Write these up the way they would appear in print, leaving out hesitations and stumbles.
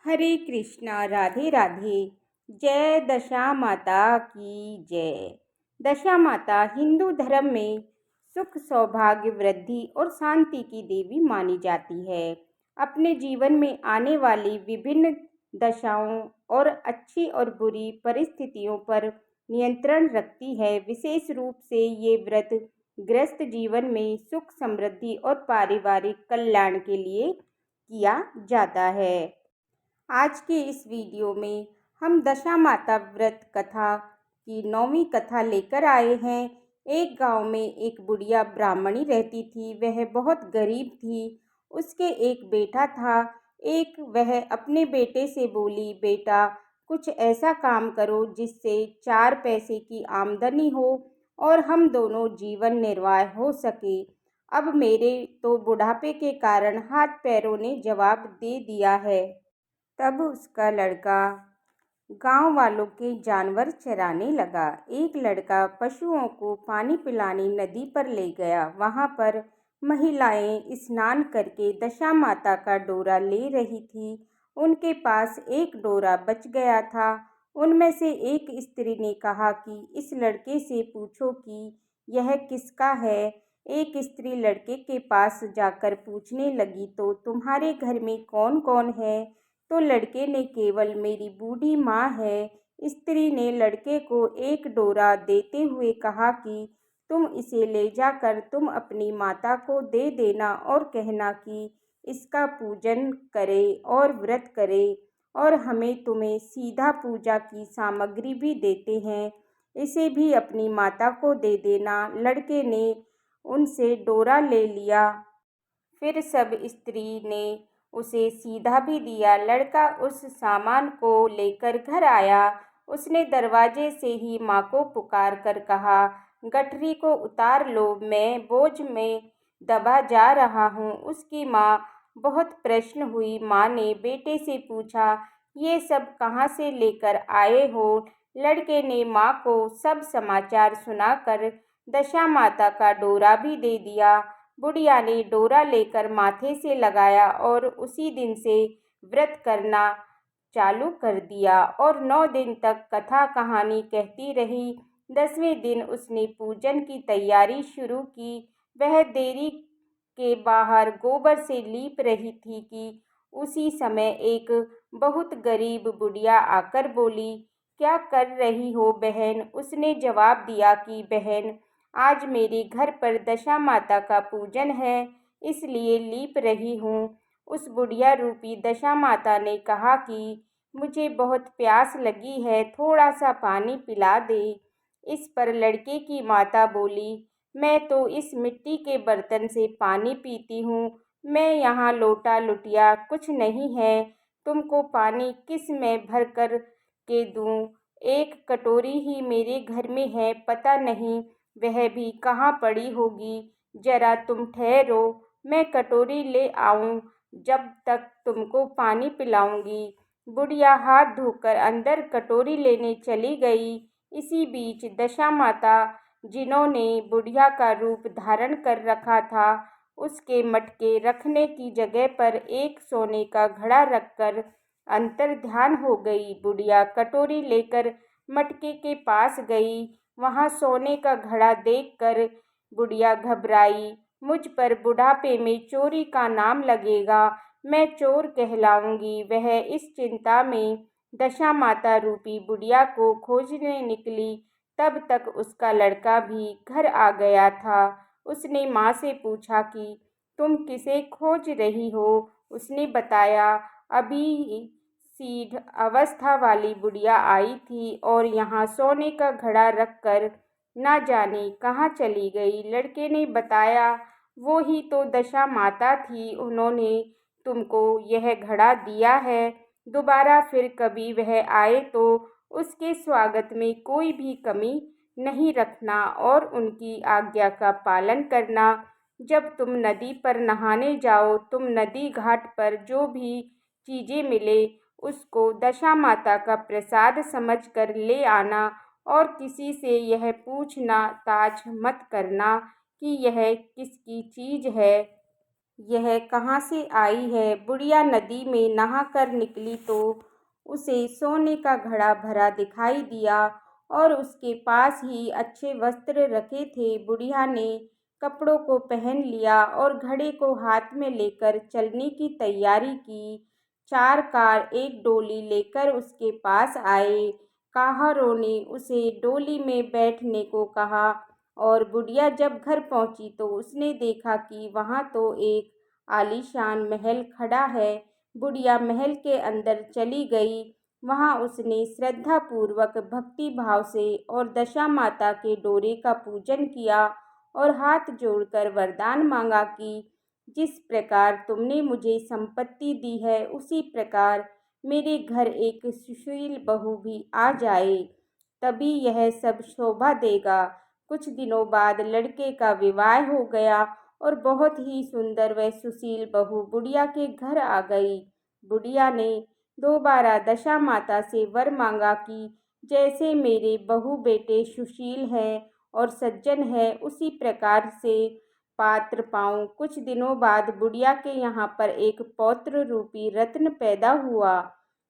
हरे कृष्णा राधे राधे। जय दशा माता की जय। दशा माता हिंदू धर्म में सुख सौभाग्य वृद्धि और शांति की देवी मानी जाती है। अपने जीवन में आने वाली विभिन्न दशाओं और अच्छी और बुरी परिस्थितियों पर नियंत्रण रखती है। विशेष रूप से ये व्रत गृहस्थ जीवन में सुख समृद्धि और पारिवारिक कल्याण के लिए किया जाता है। आज के इस वीडियो में हम दशा माता व्रत कथा की 9वीं कथा लेकर आए हैं। एक गांव में एक बुढ़िया ब्राह्मणी रहती थी। वह बहुत गरीब थी। उसके एक बेटा था। वह अपने बेटे से बोली, बेटा कुछ ऐसा काम करो जिससे 4 पैसे की आमदनी हो और हम दोनों जीवन निर्वाह हो सके। अब मेरे तो बुढ़ापे के कारण हाथ पैरों ने जवाब दे दिया है। तब उसका लड़का गांव वालों के जानवर चराने लगा। एक लड़का पशुओं को पानी पिलाने नदी पर ले गया। वहां पर महिलाएं स्नान करके दशा माता का डोरा ले रही थी। उनके पास एक डोरा बच गया था। उनमें से एक स्त्री ने कहा कि इस लड़के से पूछो कि यह किसका है। एक स्त्री लड़के के पास जाकर पूछने लगी, तो तुम्हारे घर में कौन कौन है? तो लड़के ने केवल मेरी बूढ़ी माँ है। स्त्री ने लड़के को एक डोरा देते हुए कहा कि तुम इसे ले जाकर तुम अपनी माता को दे देना और कहना कि इसका पूजन करे और व्रत करे, और हमें तुम्हें सीधा पूजा की सामग्री भी देते हैं, इसे भी अपनी माता को दे देना। लड़के ने उनसे डोरा ले लिया। फिर सब स्त्री ने उसे सीधा भी दिया। लड़का उस सामान को लेकर घर आया। उसने दरवाजे से ही माँ को पुकार कर कहा, गठरी को उतार लो, मैं बोझ में दबा जा रहा हूँ। उसकी माँ बहुत प्रसन्न हुई। माँ ने बेटे से पूछा, ये सब कहाँ से लेकर आए हो? लड़के ने माँ को सब समाचार सुनाकर दशा माता का डोरा भी दे दिया। बुढ़िया ने डोरा लेकर माथे से लगाया और उसी दिन से व्रत करना चालू कर दिया और 9 दिन तक कथा कहानी कहती रही। 10वें दिन उसने पूजन की तैयारी शुरू की। वह देरी के बाहर गोबर से लीप रही थी कि उसी समय एक बहुत गरीब बुढ़िया आकर बोली, क्या कर रही हो बहन? उसने जवाब दिया कि बहन, आज मेरे घर पर दशा माता का पूजन है, इसलिए लीप रही हूँ। उस बुढ़िया रूपी दशा माता ने कहा कि मुझे बहुत प्यास लगी है, थोड़ा सा पानी पिला दे। इस पर लड़के की माता बोली, मैं तो इस मिट्टी के बर्तन से पानी पीती हूँ। मैं यहाँ लोटा लुटिया कुछ नहीं है। तुमको पानी किस में भर कर के दूँ? एक कटोरी ही मेरे घर में है, पता नहीं वह भी कहाँ पड़ी होगी। जरा तुम ठहरो, मैं कटोरी ले आऊं, जब तक तुमको पानी पिलाऊंगी। बुढ़िया हाथ धोकर अंदर कटोरी लेने चली गई। इसी बीच दशा माता, जिन्होंने बुढ़िया का रूप धारण कर रखा था, उसके मटके रखने की जगह पर एक सोने का घड़ा रखकर अंतर ध्यान हो गई। बुढ़िया कटोरी लेकर मटके के पास गई। वहां सोने का घड़ा देखकर बुढ़िया घबराई। मुझ पर बुढ़ापे में चोरी का नाम लगेगा, मैं चोर कहलाऊंगी। वह इस चिंता में दशा माता रूपी बुढ़िया को खोजने निकली। तब तक उसका लड़का भी घर आ गया था। उसने माँ से पूछा कि तुम किसे खोज रही हो? उसने बताया, अभी सीध अवस्था वाली बुढ़िया आई थी और यहाँ सोने का घड़ा रखकर ना जाने कहाँ चली गई। लड़के ने बताया, वो ही तो दशा माता थी, उन्होंने तुमको यह घड़ा दिया है। दोबारा फिर कभी वह आए तो उसके स्वागत में कोई भी कमी नहीं रखना और उनकी आज्ञा का पालन करना। जब तुम नदी पर नहाने जाओ, तुम नदी घाट पर जो भी चीज़ें मिले उसको दशा माता का प्रसाद समझकर ले आना और किसी से यह पूछना ताछ मत करना कि यह किसकी चीज़ है। यह कहाँ से आई है? बुढ़िया नदी में नहाकर निकली तो उसे सोने का घड़ा भरा दिखाई दिया और उसके पास ही अच्छे वस्त्र रखे थे। बुढ़िया ने कपड़ों को पहन लिया और घड़े को हाथ में लेकर चलने की तैयारी की। 4 कार एक डोली लेकर उसके पास आए। काहरों ने उसे डोली में बैठने को कहा और बुढ़िया जब घर पहुंची तो उसने देखा कि वहां तो एक आलीशान महल खड़ा है। बुढ़िया महल के अंदर चली गई। वहां उसने श्रद्धापूर्वक भक्ति भाव से और दशा माता के डोरे का पूजन किया और हाथ जोड़कर वरदान मांगा कि जिस प्रकार तुमने मुझे संपत्ति दी है उसी प्रकार मेरे घर एक सुशील बहू भी आ जाए, तभी यह सब शोभा देगा। कुछ दिनों बाद लड़के का विवाह हो गया और बहुत ही सुंदर व सुशील बहू बुढ़िया के घर आ गई। बुढ़िया ने दोबारा दशा माता से वर मांगा कि जैसे मेरे बहू बेटे सुशील हैं और सज्जन हैं उसी प्रकार से पात्र पाऊं। कुछ दिनों बाद बुढ़िया के यहाँ पर एक पौत्र रूपी रत्न पैदा हुआ।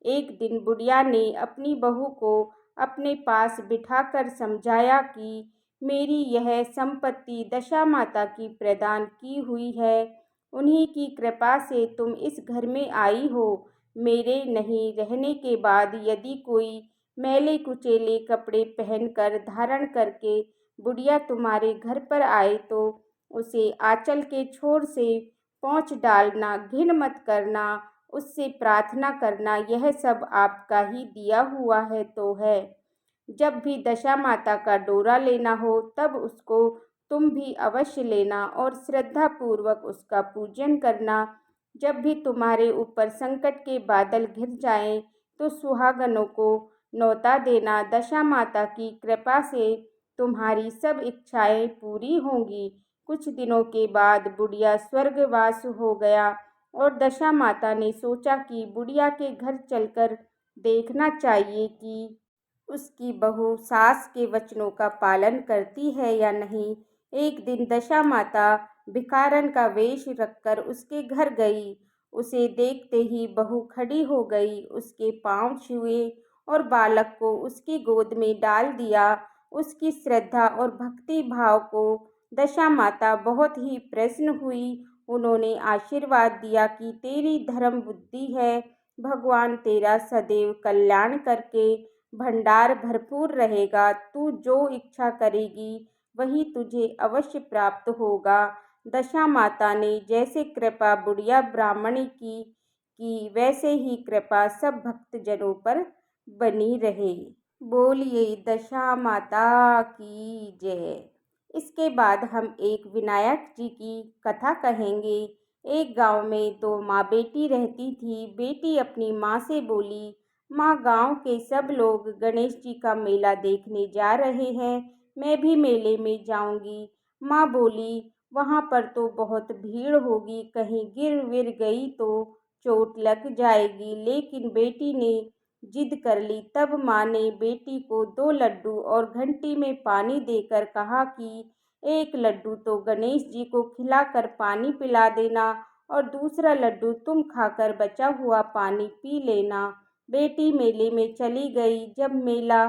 एक दिन बुढ़िया ने अपनी बहू को अपने पास बिठाकर समझाया कि मेरी यह संपत्ति दशा माता की प्रदान की हुई है। उन्हीं की कृपा से तुम इस घर में आई हो। मेरे नहीं रहने के बाद यदि कोई मैले कुचेले कपड़े पहनकर धारण करके बुढ़िया तुम्हारे घर पर आए तो उसे आंचल के छोर से पोंछ डालना, घिन मत करना, उससे प्रार्थना करना, यह सब आपका ही दिया हुआ है तो है। जब भी दशा माता का डोरा लेना हो तब उसको तुम भी अवश्य लेना और श्रद्धापूर्वक उसका पूजन करना। जब भी तुम्हारे ऊपर संकट के बादल घिर जाएं तो सुहागनों को न्योता देना। दशा माता की कृपा से तुम्हारी सब इच्छाएं पूरी होंगी। कुछ दिनों के बाद बुढ़िया स्वर्गवास हो गया और दशा माता ने सोचा कि बुढ़िया के घर चलकर देखना चाहिए कि उसकी बहू सास के वचनों का पालन करती है या नहीं। एक दिन दशा माता भिखारन का वेश रखकर उसके घर गई। उसे देखते ही बहू खड़ी हो गई, उसके पांव छुए और बालक को उसकी गोद में डाल दिया। उसकी श्रद्धा और भक्ति भाव को दशा माता बहुत ही प्रसन्न हुई। उन्होंने आशीर्वाद दिया कि तेरी धर्म बुद्धि है, भगवान तेरा सदैव कल्याण करके भंडार भरपूर रहेगा। तू जो इच्छा करेगी वही तुझे अवश्य प्राप्त होगा। दशा माता ने जैसे कृपा बुढ़िया ब्राह्मणी की वैसे ही कृपा सब भक्तजनों पर बनी रहे। बोलिए दशा माता की जय। इसके बाद हम एक विनायक जी की कथा कहेंगे। एक गांव में दो माँ बेटी रहती थी। बेटी अपनी माँ से बोली, माँ गांव के सब लोग गणेश जी का मेला देखने जा रहे हैं, मैं भी मेले में जाऊंगी। माँ बोली, वहाँ पर तो बहुत भीड़ होगी, कहीं गिर विर गई तो चोट लग जाएगी। लेकिन बेटी ने जिद कर ली। तब माँ ने बेटी को 2 लड्डू और घंटी में पानी देकर कहा कि एक लड्डू तो गणेश जी को खिलाकर पानी पिला देना और दूसरा लड्डू तुम खाकर बचा हुआ पानी पी लेना। बेटी मेले में चली गई। जब मेला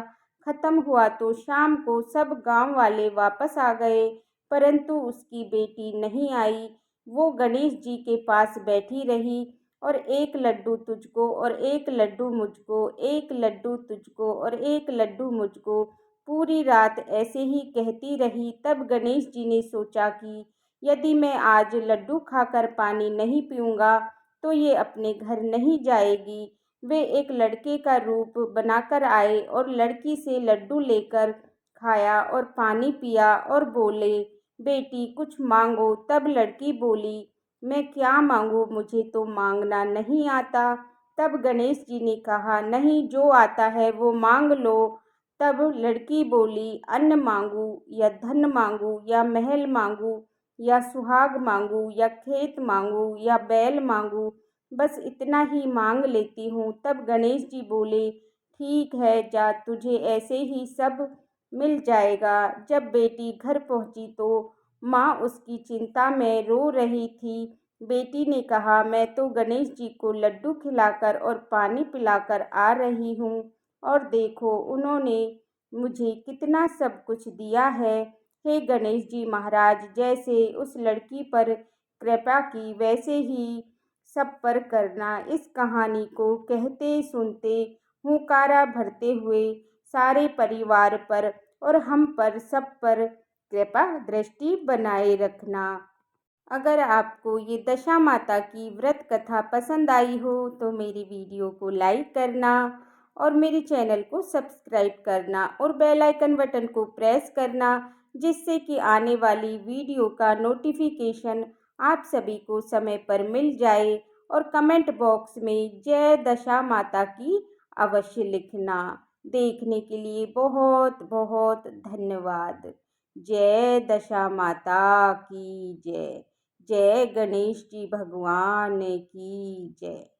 खत्म हुआ तो शाम को सब गांव वाले वापस आ गए, परंतु उसकी बेटी नहीं आई। वो गणेश जी के पास बैठी रही और एक लड्डू तुझको और एक लड्डू मुझको, एक लड्डू तुझको और एक लड्डू मुझको पूरी रात ऐसे ही कहती रही। तब गणेश जी ने सोचा कि यदि मैं आज लड्डू खाकर पानी नहीं पीऊँगा तो ये अपने घर नहीं जाएगी। वे एक लड़के का रूप बनाकर आए और लड़की से लड्डू लेकर खाया और पानी पिया और बोले, बेटी कुछ मांगो। तब लड़की बोली, मैं क्या मांगूं, मुझे तो मांगना नहीं आता। तब गणेश जी ने कहा, नहीं, जो आता है वो मांग लो। तब लड़की बोली, अन्न मांगू या धन मांगू या महल मांगू या सुहाग मांगू या खेत मांगू या बैल मांगू, बस इतना ही मांग लेती हूँ। तब गणेश जी बोले, ठीक है, जा, तुझे ऐसे ही सब मिल जाएगा। जब बेटी घर पहुंची तो माँ उसकी चिंता में रो रही थी। बेटी ने कहा, मैं तो गणेश जी को लड्डू खिलाकर और पानी पिलाकर आ रही हूँ और देखो उन्होंने मुझे कितना सब कुछ दिया है। हे गणेश जी महाराज, जैसे उस लड़की पर कृपा की वैसे ही सब पर करना। इस कहानी को कहते सुनते हुंकारा भरते हुए सारे परिवार पर और हम पर सब पर कृपा दृष्टि बनाए रखना। अगर आपको ये दशा माता की व्रत कथा पसंद आई हो तो मेरी वीडियो को लाइक करना और मेरे चैनल को सब्सक्राइब करना और बेल आइकन बटन को प्रेस करना, जिससे कि आने वाली वीडियो का नोटिफिकेशन आप सभी को समय पर मिल जाए। और कमेंट बॉक्स में जय दशा माता की अवश्य लिखना। देखने के लिए बहुत बहुत धन्यवाद। जय दशा माता की जय। जय गणेश जी भगवान की जय।